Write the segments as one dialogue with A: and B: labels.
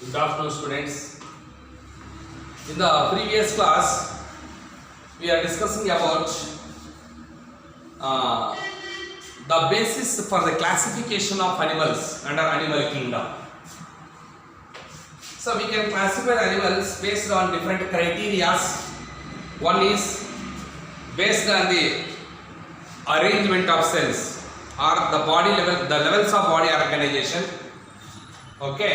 A: Good afternoon, students. In the previous class, we are discussing about the basis for the classification of animals under animal kingdom. So we can classify animals based on different criteria. One is based on the arrangement of cells or the body level, the levels of body organization. Okay.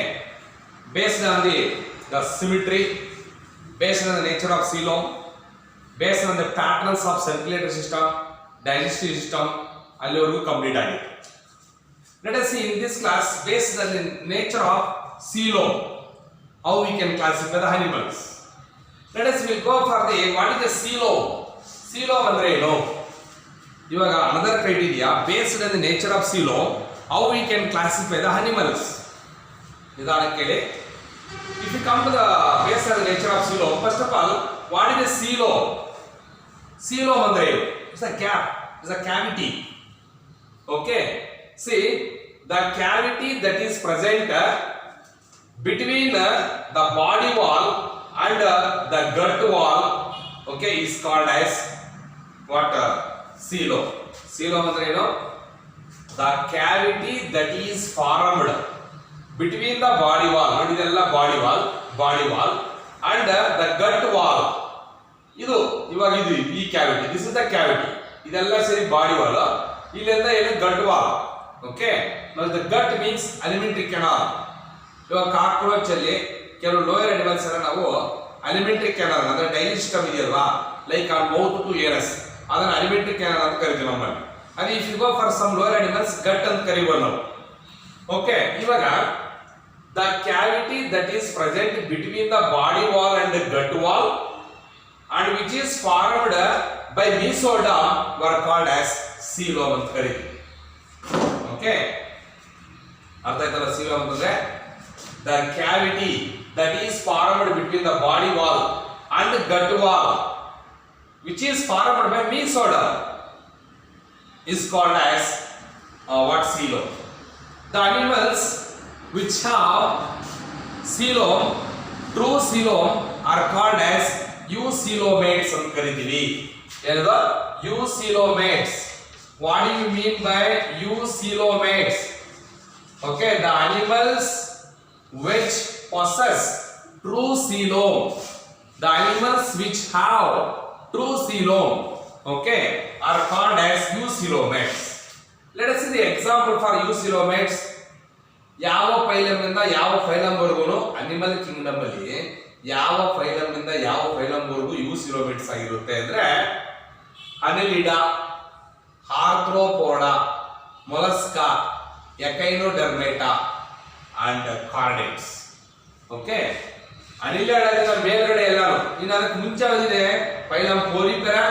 A: Based on the symmetry, based on the nature of coelom, based on the patterns of circulatory system, digestive system, allevarigu complete agide. Let us see in this class, based on the nature of coelom, how we can classify the animals. Let us will go for the what is the coelom? Coelom andre eno? Ivaga another criteria based on the nature of coelom, how we can classify the animals. Idanakele. If you come to the based on the nature of coelom, first of all, what is the coelom? Coelom andre it's a gap, it's a cavity. Okay, see the cavity that is present between the body wall and the gut wall, okay, is called as what? Coelom. Coelom andre eno? The cavity that is formed between the body wall, ನೋಡಿ ಇದೆಲ್ಲ body wall and the gut wall. ಇದು ಇವಾಗ ಇದು ಈ cavity, this is the cavity. ಇದೆಲ್ಲ ಸೇರಿ body wall, ಇಲ್ಲಿಂದ ಏನು gut wall. Okay, now the gut means alimentary canal. ಇವಾಗ ಕಾಕ್ರೋಚ್ ಅಲ್ಲಿ ಕೆಲವು ಲೋಯರ್ ಅನಿಮಲ್ಸ್ ಅನ್ನ ನಾವು ಅಲಿಮೆಂಟರಿ ಕ್ಯಾನಲ್ ಅಂದ್ರೆ ಡೈಜೆಸ್ಟ್ ಸಿಸ್ಟಮ್ ಇದೆಯಲ್ವಾ, like on mouth to anus, ಅದನ್ನ ಅಲಿಮೆಂಟರಿ ಕ್ಯಾನಲ್ ಅಂತ ಕರಿತೀವಿ ನಮ್ಮಲ್ಲಿ. ಅದೇ if you go for some lower animals gut ಅಂತ ಕರೀಬೋದು ನಾವು. ಓಕೆ, ಇವಾಗ the cavity that is present between the body wall and the gut wall and which is formed by mesoderm were called as coelom ಅಂತ ಕರೀತೀವಿ. Okay, ಅರ್ಥ ಆಯ್ತಲ್ಲ? coelom ಅಂತಂದ್ರೆ the cavity that is formed between the body wall and the gut wall which is formed by mesoderm is called as what? Coelom. The animals which have coelom, true coelom, are called as eucoelomates ಅಂತ ಕರೀತೀವಿ. ಏನದು? eucoelomates. What do you mean by eucoelomates? Okay, the animals which possess true coelom, the animals which have true coelom, okay, are called as eucoelomates. Let us see the example for eucoelomates. ಯಾವ phylum ಇಂದ ಯಾವ phylum ವರೆಗೂ animal Kingdom ಅಲ್ಲಿ ಯಾವ phylum ಇಂದ ಯಾವ phylum ವರೆಗೂ eucoelomates ಆಗಿರುತ್ತೆ ಅಂದ್ರೆ Annelida, Arthropoda, Mollusca, Echinodermata and chordates. Okay, ಅನಿಲಿಡಾದಿಂದ ಮೇಲ್ಗಡೆ ಎಲ್ಲಾನು ಇನ್ನು ಅದಕ್ಕೆ ಮುಂಚೆ ಬಂದಿದೆ phylum Porifera,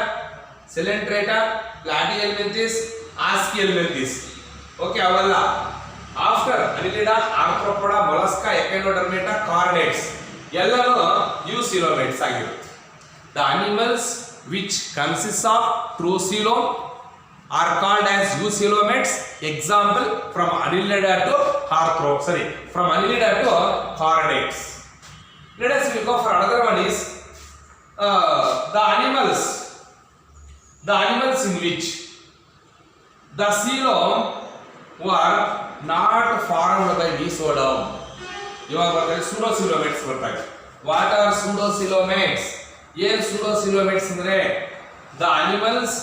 A: Coelenterata, Platyhelminthes, Aschelminthes. Okay, ಅವೆಲ್ಲ after Annelida, Arthropoda, Mollusca, Echinodermata, chordates ಎಲ್ಲನೂ ಯೂಸಿಲೋಮೇಟ್ಸ್ ಆಗಿರುತ್ತೆ. The animals which consist of true coelom are called as eucoelomates. Example from Annelida to from Annelida to Chordates. Let us go for another one is the animals in which the coelom were not formed by mesoderm. ಇವಾಗ ಬರ್ತಾರೆ pseudocoelomates ಬರ್ತಾರೆ. What are pseudocoelomates? ಏನು pseudocoelomates ಅಂದ್ರೆ the animals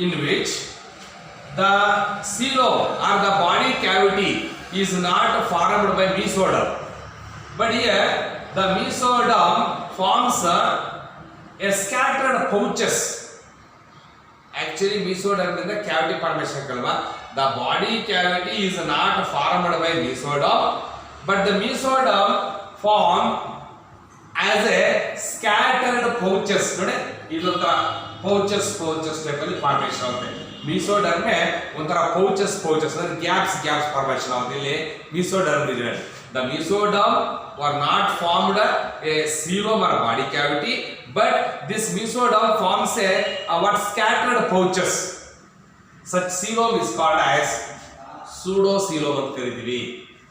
A: in which the coelom or the body cavity is not formed by mesoderm, but here the mesoderm forms a scattered pouches. Actually mesoderm ಇಂದ cavity formation ಆಗಲ್ವಾ? The body cavity is not formed by mesoderm, but the mesoderm form as a scattered pouches. ನೋಡಿ ಇಲ್ಲಂತ pouches type ಅಲ್ಲಿ formation ಆಗುತ್ತೆ. mesoderm ಒಂಥರ pouches ಅಂದ್ರೆ gaps formation ಆಗುತ್ತೆ. ಇಲ್ಲಿ mesoderm ಇದೆ. The mesoderm were not formed a coelom or body cavity, but this mesoderm forms a what? Scattered pouches. Such coelom is called as pseudocoelom ಅಂತ ಕರೀತೀವಿ.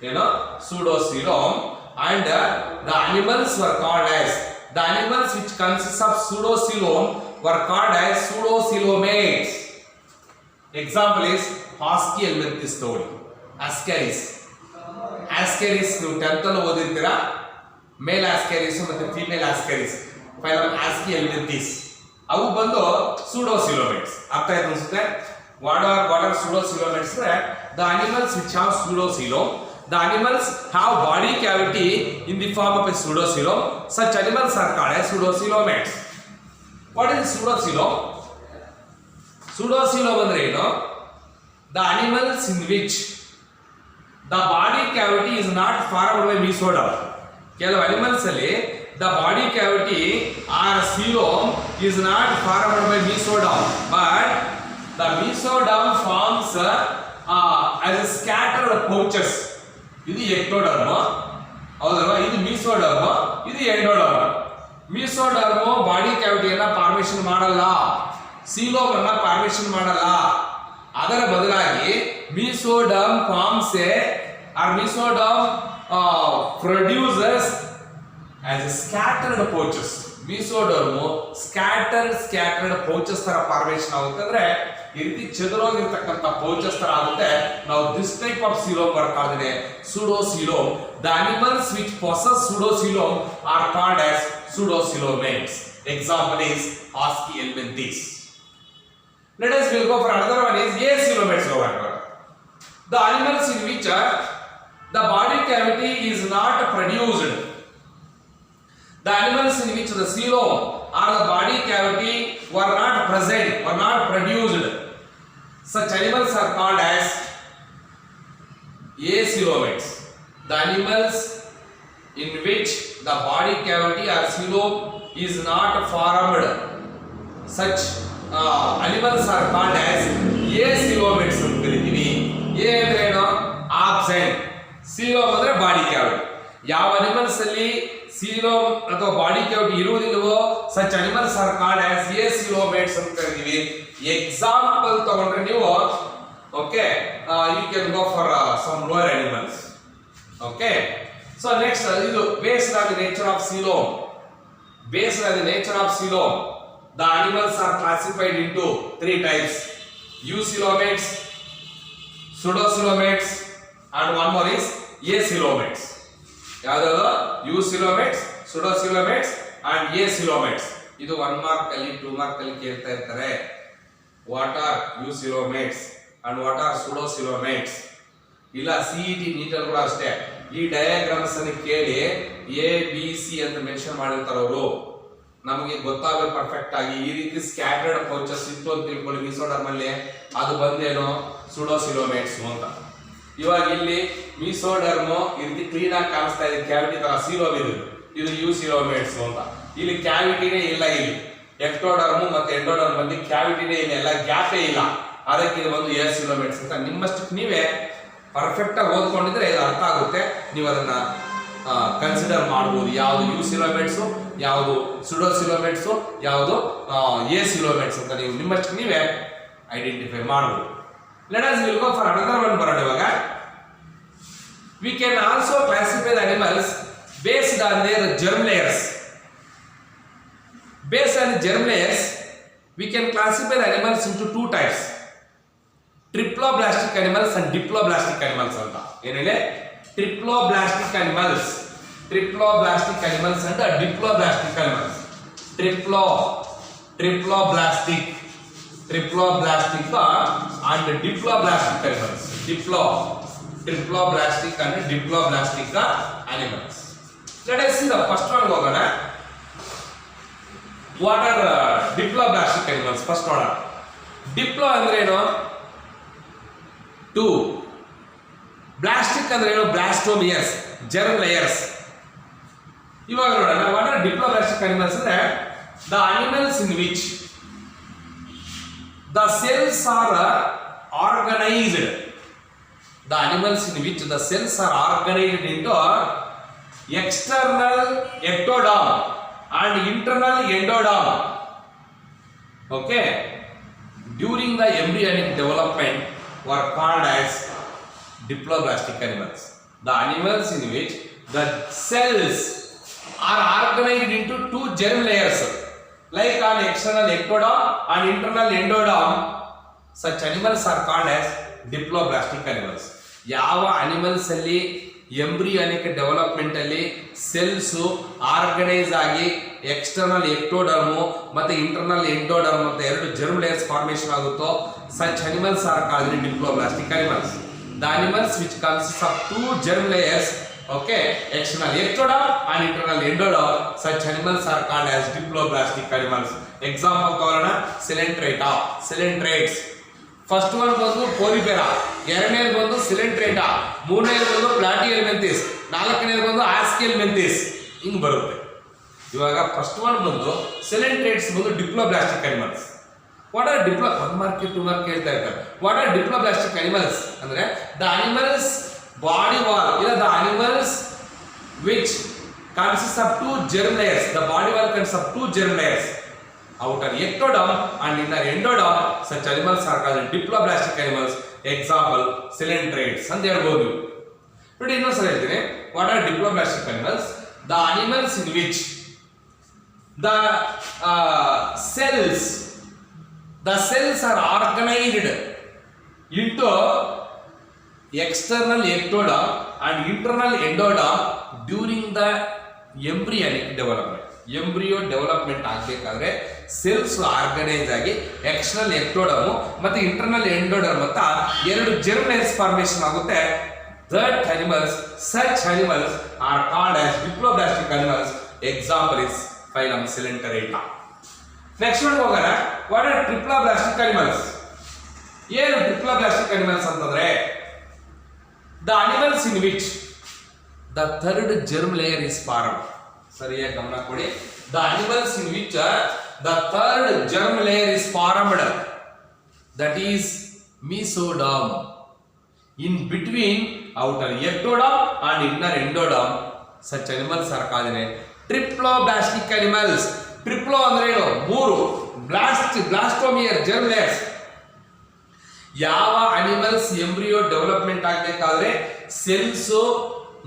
A: ಏನೋ pseudocoelom and the animals were called as the animals which consist of pseudocoelom were called as pseudocoelomates. Example is Husky helminthes ನೋಡಿ ascaris. Ascaris ನೀವು 10th ಅಲ್ಲಿ ಓದಿರ್ತೀರಾ, ಮೇಲ್ ಆಸ್ಕ್ಯಾರಿಸ್ ಮತ್ತೆ female ಆಸ್ಕ್ಯಾರಿಸ್, phylum ASCII helminthes. ಅವು ಬಂದು pseudocoelomates. ಅರ್ಥ ಆಯ್ತು ಅನ್ಸುತ್ತೆ. What are pseudocoelomates? The animals which have pseudocoelom. The animals have body cavity in the form of a pseudocoelom. Such animals are called as pseudocoelomates. What is pseudocoelom? Pseudocoelom ಅಂದ್ರೆ ಏನು? The animals in which the body cavity is not formed by mesoderm. ಕೆಲವು animals ಅಲ್ಲಿ the body cavity or coelom is not formed by mesoderm, but the mesoderm forms as a scattered pouches. ಇದು ectoderm ಹೌದಲ್ವಾ, ಇದು mesoderm, ಇದು endoderm. Mesoderm body ಕ್ಯಾವಿಟಿಯನ್ನ formation ಮಾಡಲ್ಲ, coelom ಅನ್ನ formation ಮಾಡಲ್ಲ. ಅದರ ಬದಲಾಗಿ mesoderm forms or mesoderm produces as a scattered pouches. Mesoderm scattered pouches ತರ ಫಾರ್ಮೇಷನ್ ಆಗುತ್ತೆ, ಅಂದ್ರೆ ಈ ರೀತಿ ಚದುರೋಗಿರ್ತಕ್ಕಂಥ ಪೌಚಸ್ ತರ ಆಗುತ್ತೆ. ನಾವು ದಿಸ್ ಟೈಪ್ ಆಫ್ ಸೀಲೋಮ್ ಬರ್ಕಾದ್ರೆ pseudocoelom. The animals which possess pseudocoelom are called as pseudocoelomates. Example is Husky helminthes. Let us will go for another one is acoelomates. The animals in which the body cavity is not produced. The animals in which the coelom or the body cavity were not present, were not produced. Such animals are called as acoelomates. The animals in which the body cavity or coelom is not formed, such animals are called as acoelomates ಅಂತ ಕರೀತೀವಿ. A ಅಂದ್ರೆ ಏನು? Absent. coelom ಅಂದ್ರೆ body cavity. ಯಾವ animals ಅಲ್ಲಿ coelom ಅಥವಾ body cavity ಇರುವುದಿಲ್ಲವೋ such animals are called as acoelomates ಅಂತ ಕರೀತೀವಿ. ಎಕ್ಸಾಂಪಲ್ ತಗೊಂಡ್ರೆ ನೀವು okay, you can go for some lower animals. Okay, so next ಇದು based on the nature of coelom. Based on the nature of coelom, the animals are classified into 3 types: eucoelomates, pseudocoelomates, and one more is acoelomates. ಯಾವ್ದಾದ್ರು eucoelomates, pseudocoelomates and acoelomates. ಇದು 1 mark ಅಲ್ಲಿ 2 mark ಅಲ್ಲಿ ಕೇಳ್ತಾ ಇರ್ತಾರೆ. What are eucoelomates and what are pseudocoelomates? ಇಲ್ಲ CET neat ಅಲ್ಲಿ ಕೂಡ ಅಷ್ಟೇ ಈ ಡಯಾಗ್ರಾಮ್ಸ್ ಅನ್ನು ಕೇಳಿ ABC ಅಂತ ಮೆನ್ಷನ್ ಮಾಡಿರ್ತಾರೆ ಅವರು. ನಮಗೆ ಗೊತ್ತಾಗಬೇಕು ಪರ್ಫೆಕ್ಟ್ ಆಗಿ ಈ ರೀತಿ ಸ್ಕ್ಯಾಟರ್ಡ್ ಪೌಚಸ್ ಇತ್ತು ಅಂತ ತಿಳ್ಕೊಳ್ಳಿ ಮೀಸೋಡರ್ಮ್ ಅಲ್ಲಿ, ಅದು ಬಂದೇನು pseudocoelomates ಅಂತ. ಇವಾಗ ಇಲ್ಲಿ ಮೀಸೋಡರ್ಮ್ ಈ ರೀತಿ ಕ್ಲೀನ್ ಆಗಿ ಕಾಣಿಸ್ತಾ ಇದೆ, ಕ್ಯಾವಿಟಿ ತರ ಸೀಲೋಮ್ ಇದು eucoelomates ಅಂತ. ಇಲ್ಲಿ ಕ್ಯಾವಿಟಿನೇ ಇಲ್ಲ, ಇಲ್ಲಿ ಎಕ್ಟೋಡರ್ಮ್ ಮತ್ತೆ ಎಂಡೋಡರ್ಮ್ ಅಲ್ಲಿ ಕ್ಯಾವಿಟಿನೇ ಇಲ್ಲ, ಎಲ್ಲ ಗ್ಯಾಪೇ ಇಲ್ಲ. ಅದಕ್ಕೆ ಇದು ಒಂದು acoelomates ಅಂತ. ನಿಮ್ಮಷ್ಟಕ್ಕೆ ನೀವೇ ಪರ್ಫೆಕ್ಟ್ ಆಗಿ ಓದ್ಕೊಂಡಿದ್ರೆ ಇದು ಅರ್ಥ ಆಗುತ್ತೆ. ನೀವು ಅದನ್ನ ಕನ್ಸಿಡರ್ ಮಾಡಬಹುದು, ಯಾವುದು eucoelomates, ಯಾವುದು pseudocoelomates, ಯಾವುದು acoelomates ಅಂತ ನೀವು ನಿಮ್ಮಷ್ಟಕ್ಕೆ ನೀವೇ ಐಡೆಂಟಿಫೈ ಮಾಡಬಹುದು. Let us will go for another one ಬರೋಣ. ಇವಾಗ we can also classify the animals based on their germ layers. Based on the germ layers, we can classify the animals into 2 types: triploblastic animals and diploblastic animals ಅಂತ. ಏನಿದೆ? triploblastic animals and diploblastic animals. triploblastic and diploblastic animals. triploblastic and diploblastic animals. Let us see the first one. ಹೋಗೋಣ. What are diploblastic animals? First one, diplo ಅಂದ್ರೆ ಏನು? 2. Blastic ಅಂದ್ರೆ ಏನು? Blastomeres, germ layers. ಇವಾಗ ನೋಡೋಣ. What are diploblastic animals ಅಂದ್ರೆ the animals in which the cells are organized. The animals in which the cells are organized into external ectoderm and internal endoderm. Okay, during the embryonic development were called as diploblastic animals. The animals in which the cells are organized into two germ layers like an external ectoderm and internal endoderm. Such animals are called as diploblastic animals. ಯಾವ animals ಅಲ್ಲಿ embryonic development ಅಲ್ಲಿ cells organise ಆಗಿ external ಎಕ್ಟೋಡರ್ಮು ಮತ್ತೆ internal endoderm ಅಂತ ಎರಡು germ layers formation ಆಗುತ್ತೋ such animals are called diploblastic animals. The animals which consist of two germ layers, okay, external ectoderm and internal endoderm, such animals are called as diploblastic animals. Example ತಗೊಳ್ಳೋಣ, ಸಿಲೆಂಟ್ರೇಟ್ಸ್. First one ಬಂದು ಪೋಲಿಫೆರಾ, ಎರಡನೇದು ಬಂದು Coelenterata, ಮೂರನೇದು ಬಂದು ಪ್ಲಾಟಿಯಲ್ಮೆಂಥಿಸ್, ನಾಲ್ಕನೇದು ಬಂದು ಆಸ್ಕಿಯಲ್ಮೆಂಥಿಸ್, ಹಿಂಗ್ ಬರುತ್ತೆ. ಇವಾಗ ಫಸ್ಟ್ ಒನ್ ಬಂದು ಸಿಲೆಂಟ್ರೇಟ್ಸ್ ಬಂದು diploblastic animals. What are one mark two mark ಹೇಳ್ತಾ ಇರ್ತಾರೆ. ವಾಟ್ ಆರ್ ಡಿಪ್ಲೋಬ್ಲಾಸ್ಟಿಕ್ ಅನಿಮಲ್ಸ್ ಅಂದ್ರೆ the animals body wall, the animals which consists of two germ layers. The body wall consists of two germ layers, outer ectoderm and inner endoderm. Such animals are called diploblastic animals. Example, coelentrates ಅಂತ ಹೇಳ್ಬೋದು. ನೋಡಿ ಇನ್ನೊಂದ್ಸಲ ಹೇಳ್ತೀನಿ. What are diploblastic animals? The animals in which the cells are organized into external ectoderm and internal endoderm during the embryonic development. Embryo development ಆಗಬೇಕಾದ್ರೆ cells organise ಆಗಿ external ectoderm ಮತ್ತೆ internal endoderm ಅಂತ ಎರಡು ಜರ್ಮ್ ಲೇಯರ್ಸ್ ಫಾರ್ಮೇಶನ್ ಆಗುತ್ತೆ. That animals, such animals are called as diploblastic animals. Example is phylum Coelenterata. Next one ಹೋಗೋಣ. What are triploblastic animals? ಏನು triploblastic animals ಅಂತಂದ್ರೆ the animals in which the third germ layer is formed. ಸರಿಯಾಗಿ ಗಮನ ಕೊಡಿ. The animals in which the third germ layer is formed, that is mesoderm, in between outer ectoderm and inner endoderm. Such animals are called triploblastic animals. Triplo ಅಂದ್ರೆ ಏನು? ಮೂರು. ಬ್ಲಾಸ್ಟೋಮಿಯರ್ germ layers. ಯಾವ animals embryo development ಆಗಬೇಕಾದ್ರೆ cells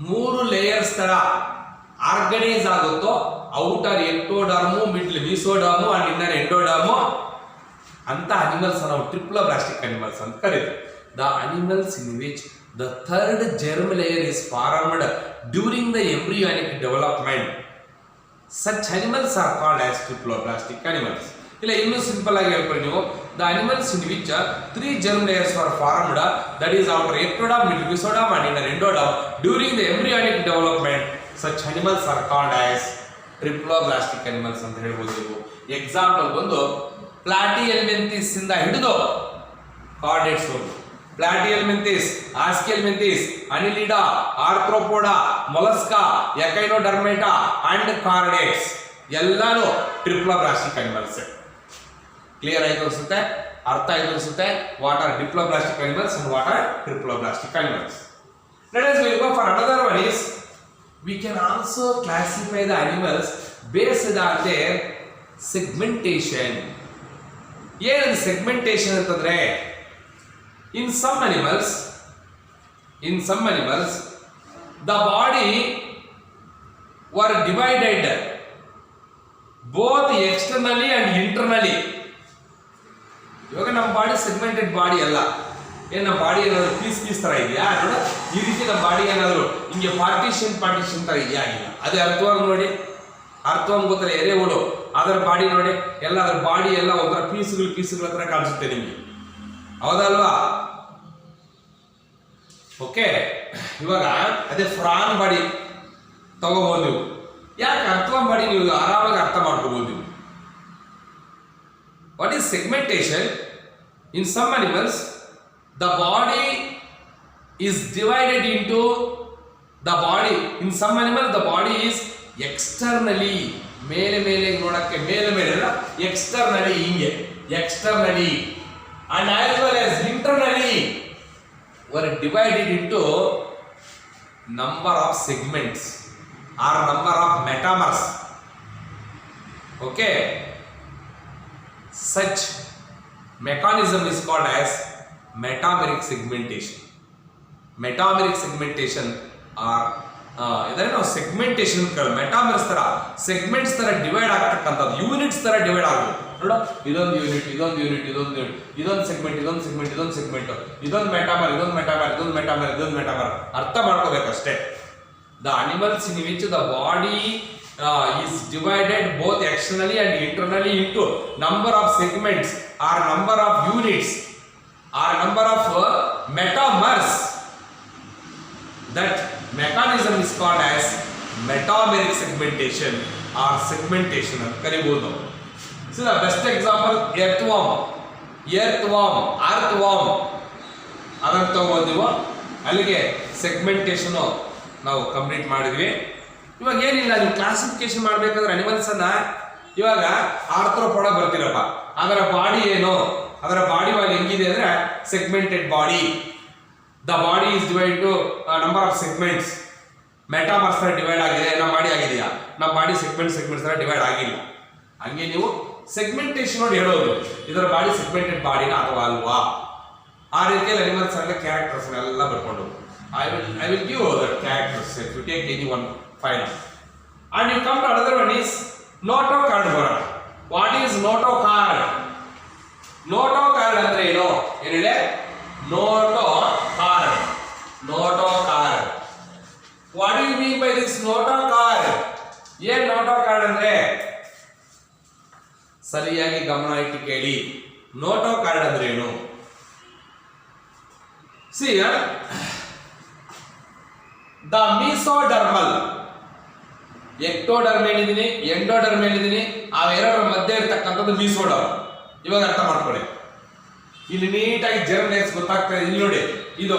A: ಮೂರು layers ತರ organise ಆಗುತ್ತೋ, outer ಎಕ್ಟೋಡರ್ಮು, middle ಮೀಸೋಡರ್ಮು and inner ಎಂಡೋಡರ್ಮು ಅಂತ animals ನಾವು ಟ್ರಿಪ್ಲೋಬ್ಲಾಸ್ಟಿಕ್ ಅನಿಮಲ್ಸ್ ಅಂತ ಕರೀತೀವಿ. The animals in which the third germ layer is formed during the embryonic development, such animals are called as triploblastic animals. ಇಲ್ಲ ಇನ್ನೂ simple ಆಗಿ ಹೇಳ್ಕೊಳ್ಳಿ ನೀವು. The animals in which three germ layers R formed, that is outer ectoderm, middle mesoderm and inner endoderm during the embryonic development. Such animals are called as triploblastic animals ಅಂತ ಹೇಳ್ಬೋದು ನೀವು. Example ಬಂದು ಪ್ಲಾಟಿಯಲ್ಮೆಂಥಿಸ್ ಇಂದ ಹಿಡಿದು chordates ವರೆಗೂ, ಪ್ಲಾಟಿಯಲ್ಮೆಂಥಿಸ್, ಆಸ್ಕಿಯಲ್ಮೆಂಥಿಸ್, ಅನಿಲಿಡಾ, Arthropoda, Mollusca, Echinodermata and chordates ಎಲ್ಲಾನು triploblastic animals. Clear ಆಯ್ತು ಅನ್ಸುತ್ತೆ, ಅರ್ಥ ಆಯ್ತು ಅನ್ಸುತ್ತೆ. What are diploblastic animals and what are triploblastic animals. Let us go for another one is we can also classify the animals based on their segmentation. ಏನು segmentation ಅಂತಂದ್ರೆ in some animals the body were divided both externally and internally. ಇವಾಗ ನಮ್ಮ body segmented body ಅಲ್ಲ. ಏನು ನಮ್ಮ body ಏನಾದ್ರು piece ತರ ಇದೆಯಾ ನೋಡ, ಈ ರೀತಿ ನಮ್ಮ ಬಾಡಿ ಏನಾದ್ರು ಹಿಂಗೆ ಪಾರ್ಟಿಷನ್ ತರ ಇದೆಯಾ? ಇಲ್ಲ. ಅದೇ ಅರ್ಥವಾಗಿ ನೋಡಿ, ಅರ್ಥವಾಗಿ ಗೊತ್ತಲ್ಲ, ಎರೆಹುಳು ಅದರ ಬಾಡಿ ನೋಡಿ, ಎಲ್ಲ ಅದರ ಬಾಡಿ ಎಲ್ಲ ಒಂಥರ ಪೀಸ್ಗಳ ತರ ಕಾಣಿಸುತ್ತೆ ನಿಮಗೆ, ಹೌದಲ್ವಾ? ಓಕೆ, ಇವಾಗ ಅದೇ ಫ್ರಾನ್ ಬಾಡಿ ತಗೋಬಹುದು ನೀವು. ಯಾಕೆ ಅರ್ಥವಾಗಿ ಬಾಡಿ ನೀವು ಆರಾಮಾಗಿ ಅರ್ಥ ಮಾಡ್ಕೋಬಹುದು ನೀವು. What is segmentation? In some animals, the body is divided into the body. In some animals, the body is externally, ಮೇಲೆ ನೋಡಕ್ಕೆ ಮೇಲೆ ಅಲ್ಲ, externally ಹಿಂಗೆ, externally and as well as internally were divided into number of segments or number of metamers. Okay. Such mechanism is called as metameric segmentation. Metameric segmentation or ಇದನ್ನ ನಾವು segmentation ಮೆಟಾಮರ್ಸ್ ತರ segments ತರ divide ಆಗ್ತಕ್ಕಂಥದ್ದು, units ತರ divide ಆಗುತ್ತೆ ನೋಡ. ಇದೊಂದು unit, ಇದೊಂದು ಯೂನಿಟ್, ಇದೊಂದು ಯೂನಿಟ್, ಇದೊಂದು ಸೆಗ್ಮೆಂಟ್, ಇದೊಂದು ಸೆಗ್ಮೆಂಟ್, ಇದೊಂದು ಸೆಗ್ಮೆಂಟ್, ಇದೊಂದು ಮೆಟಾಮರ್, ಇದೊಂದು ಮೆಟಾಮರ್, ಇದೊಂದು ಮೆಟಾಮರ್, ಇದೊಂದು ಮೆಟಾಮರ್. ಅರ್ಥ ಮಾಡ್ಕೋಬೇಕಷ್ಟೇ. The animals in which the body is divided both externally and internally into number of segments or number of units or number of metamers. That mechanism is called as metameric segmentation or segmentation ಅಂತ ಕರೀಬಹುದು. So the best example earthworm ಅದನ್ನು ತಗೊಂಡಿವು. ಅಲ್ಲಿಗೆ segmentation ನಾವು complete ಮಾಡಿದ್ವಿ. ಇವಾಗ ಏನಿಲ್ಲ, ನೀವು classification ಮಾಡಬೇಕಾದ್ರೆ animals ಅನ್ನ ಇವಾಗ ಆರ್ಥ್ರೋಪೋಡ ಬರ್ತೀರಪ್ಪ, ಅದರ ಬಾಡಿ ಏನು, ಅದರ ಬಾಡಿ ಒಳಗೆ ಹೆಂಗಿದೆ ಅಂದ್ರೆ segmented body. The body is divide to number of segments. Metamers ತರ ಡಿವೈಡ್ ಆಗಿದೆ, ನಮ್ಮ ಬಾಡಿ ಆಗಿದೆಯಾ? ನಮ್ಮ ಬಾಡಿ ಸೆಗ್ಮೆಂಟ್ಸ್ ತರ ಡಿವೈಡ್ ಆಗಿಲ್ಲ. ಹಂಗೆ ನೀವು ಸೆಗ್ಮೆಂಟೇಷನ್ ನೋಡಿ ಹೇಳೋದು, ಇದರ ಬಾಡಿ ಸೆಗ್ಮೆಂಟೆಡ್ ಬಾಡಿನ ಅಥವಾ ಅಲ್ವಾ? ಆ ರೀತಿಯಲ್ಲಿ ಅನಿಮಲ್ಸ್ ಅಂದ್ರೆ ಕ್ಯಾರೆಕ್ಟರ್ಸ್ ಎಲ್ಲ ಬರ್ಕೊಂಡು I will give the characters if you take any one final. And you come to another one is notochord. What is notochord? Notochord ಅಂದ್ರೆ ಏನು? ಏನಿದೆ? notochord. What do you mean by this notochord? ಏನ್ notochord ಅಂದ್ರೆ? ಸರಿಯಾಗಿ ಗಮನ ಇಟ್ಟು ಕೇಳಿ. notochord ಅಂದ್ರೆ ಏನು? See here. ದ ಮೀಸೋಡರ್ಮಲ್, ಎಕ್ಟೋಡರ್ಮ್ ಹೇಳಿದೀನಿ, ಎಂಡೋಡರ್ಮ್ ಹೇಳಿದೀನಿ, ಅವೆರಡರ ಮಧ್ಯೆ ಇರತಕ್ಕಂಥದ್ದು ಮೀಸೋಡರ್ಮ್. ಇವಾಗ ಅರ್ಥ ಮಾಡ್ಕೊಳ್ಳಿ. ಇಲ್ಲಿ ನೀಟಾಗಿ ಜರ್ಮ್ ಗೊತ್ತಾಗ್ತದೆ. ಇಲ್ಲಿ ನೋಡಿ, ಇದು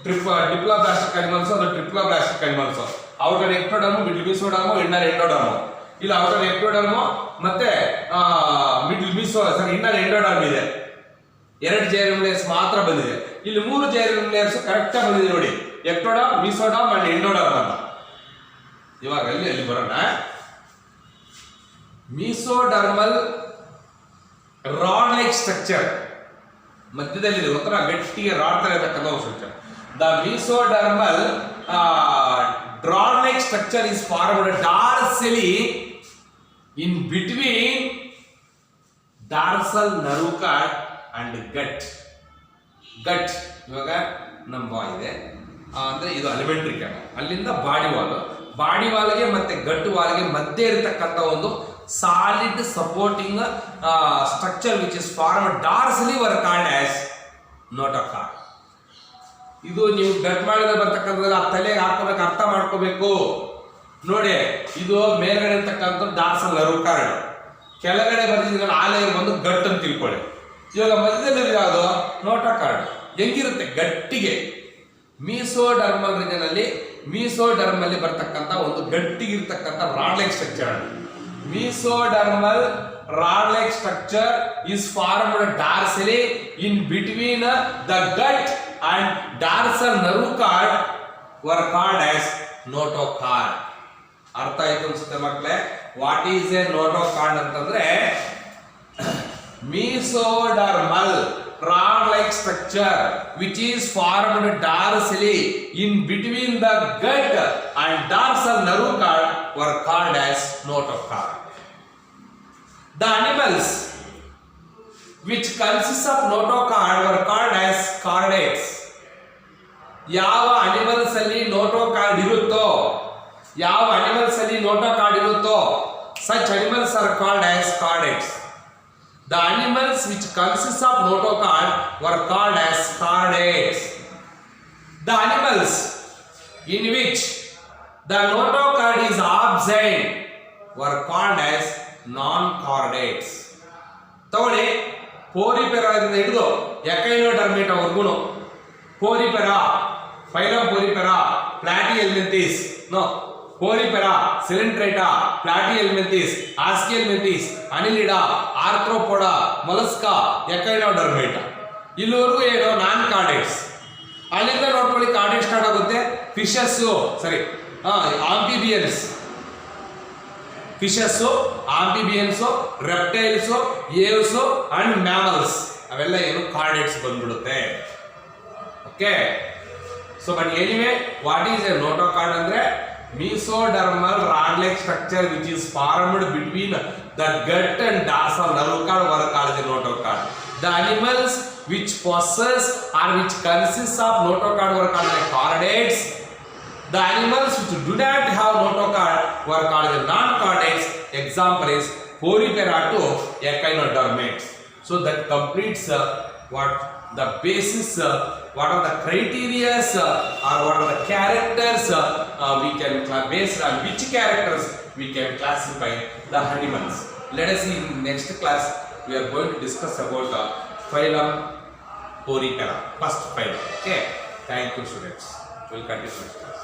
A: ಡಿಪ್ಲೋಬ್ಲಾಸ್ಟಿಕ್ ಅನಿಮಲ್ಸ್, ಅದು triploblastic animals. Outer ectoderm, middle mesoderm, inner endoderm. ಇಲ್ಲಿ ಔಟರ್ ಎಕ್ಟೋಡರ್ಮ್ ಮತ್ತೆ ಮಿಡ್ಲ್ ಇನ್ನರ್ ಎಂಡೋಡರ್ಮ್ ಇದೆ. 2 ಜೈರಮ್ ಲೇಯರ್ಸ್ ಮಾತ್ರ ಬಂದಿದೆ. ಇಲ್ಲಿ 3 ಜೈರಮ್ ಲೇಯರ್ಸ್ ಕರೆಕ್ಟ್ ಆಗಿ ಬಂದಿದೆ ನೋಡಿ, ಎಕ್ಟೋಡರ್ಮ್, ಮೀಸೋಡರ್ಮ್ ಅಂಡ್ ಎಂಡೋಡರ್ಮ್ ಅಂತ. ಇವಾಗ ಅಲ್ಲಿ ಬರೋಣ. ಮೀಸೋಡರ್ಮಲ್ ರಾಡ್ ಲೈಕ್ ಸ್ಟ್ರಕ್ಚರ್ ಮಧ್ಯದಲ್ಲಿ ಇದೆ, ಒಂಥರ ಗಟ್ಟಿಗೆ ರಾಡ್ ತರ ಇರತಕ್ಕಂಥ structure. The mesodermal rod like structure is formed dorsally in between dorsal nerve cord and gut. ಇವಾಗ ನಮ್ಮ ಬಾಯ್ ಇದೆ ಅಂದ್ರೆ ಇದು ಅಲಿಮೆಂಟ್ರಿ ಕ್ಯಾನಲ್, ಅಲ್ಲಿಂದ ಬಾಡಿ ವಾಲ್ಗೆ ಮತ್ತೆ ಗಟ್ ವಾಲ್ಗೆ ಮಧ್ಯೆ ಇರತಕ್ಕಂಥ ಒಂದು solid supporting structure which is formed dorsally were called as notochord. ಇದು ನೀವು ಗಟ್ ಮಾಡಿದ್ರೆ ಬರ್ತಕ್ಕಂಥದ್ದು ಆ ತಲೆಗೆ ಹಾಕೋಬೇಕು, ಅರ್ಥ ಮಾಡ್ಕೋಬೇಕು ನೋಡಿ. ಇದು ಮೇಲ್ಗಡೆ ಇರ್ತಕ್ಕಂಥ ಡಾರ್ಸಲ್ ನರ್ವ್ ಕಾರ್ಡ್, ಕೆಳಗಡೆ ಬರ್ತಿದ್ರೆ ಆ ಲೇಯರ್ ಬಂದು ಗಟ್ ಅಂತ ತಿಳ್ಕೊಳ್ಳಿ. ಇವಾಗ ಮಧ್ಯದಲ್ಲಿ ಯಾವುದು? ನೋಟೋಕಾರ್ಡ್. ಹೆಂಗಿರುತ್ತೆ? ಗಟ್ಟಿಗೆ. ಮೀಸೋಡರ್ಮಲ್ ರೀಜನ್ ಅಲ್ಲಿ ಮೀಸೋಡರ್ಮಲ್ಲಿ ಬರ್ತಕ್ಕಂಥ ಒಂದು ಗಟ್ಟಿಗಿರ್ತಕ್ಕಂಥ rod like structure. Mesodermal rod like structure is formed dorsally in between the gut and dorsal nerve cord were called as notochord. ಅರ್ಥ ಆಯ್ತು ಅನ್ಸುತ್ತೆ ಮಕ್ಕಳೇ. ವಾಟ್ ಈಸ್ ಎ ನೋಟೋಕಾರ್ಡ್ ಅಂತಂದ್ರೆ mesodermal rod-like structure which is formed dorsally in between the gut and dorsal nerve cord were called as notochord. The animals which consist of notochord were called as chordates. ಯಾವ animals ಅಲ್ಲಿ notochord ಇರುತ್ತೋ, such animals are called as chordates. The animals which consist of notochord were called as chordates. The animals in which the notochord is absent were called as non-chordates. ತಗೊಳ್ಳಿ, ಪೋರಿಪೆರಾದಿಂದ ಹಿಡಿದು ಎಕೈನೋಡರ್ಮೇಟಾ ವರ್ಗುನು, ಪೋರಿಪೆರಾ, phylum ಪೋರಿಪೆರಾ, ಪ್ಲಾಟಿಹೆಲ್ಮಿಂಥಿಸ್, ಪೋರಿಪೆರಾ, ಸಿಲಿಂಟ್ರೇಟಾ, ಪ್ಲಾಟಿಹೆಲ್ಮಿಂಥಿಸ್, ಆಸ್ಕಿಯಲ್ಮಿಂಥಿಸ್, ಅನಿಲಿಡಾ, Arthropoda, Mollusca, ಎಕೈನೋಡರ್ಮೇಟಾ. ಇಲ್ಲಿವರೆಗೂ ಏನು? ನಾನ್ chordates. ಅಲ್ಲಿಂದ ನೋಡ್ಕೊಳ್ಳಿ, chordate start ಆಗುತ್ತೆ. Amphibians, reptiles, Aves and mammals, ಅವೆಲ್ಲ ಏನು? Chordates ಬಂದ್ಬಿಡುತ್ತೆ. Okay. So but anyway, what is a notochord ಅಂದ್ರೆ mesodermal rod-like structure which is formed between the gut and dorsal nerve cord were called the notochord. The animals which possess or which consist of notochord were called the chordates. The animals which do not have notochord were called the non-chordates. Example is Porifera to echinodermates. So that completes what the basis, what are the criteria or what are the characters we can based on which characters we can classify the animals. Let us see in next class we are going to discuss about phylum Porifera, first phylum. Okay, thank you students. We will continue next class.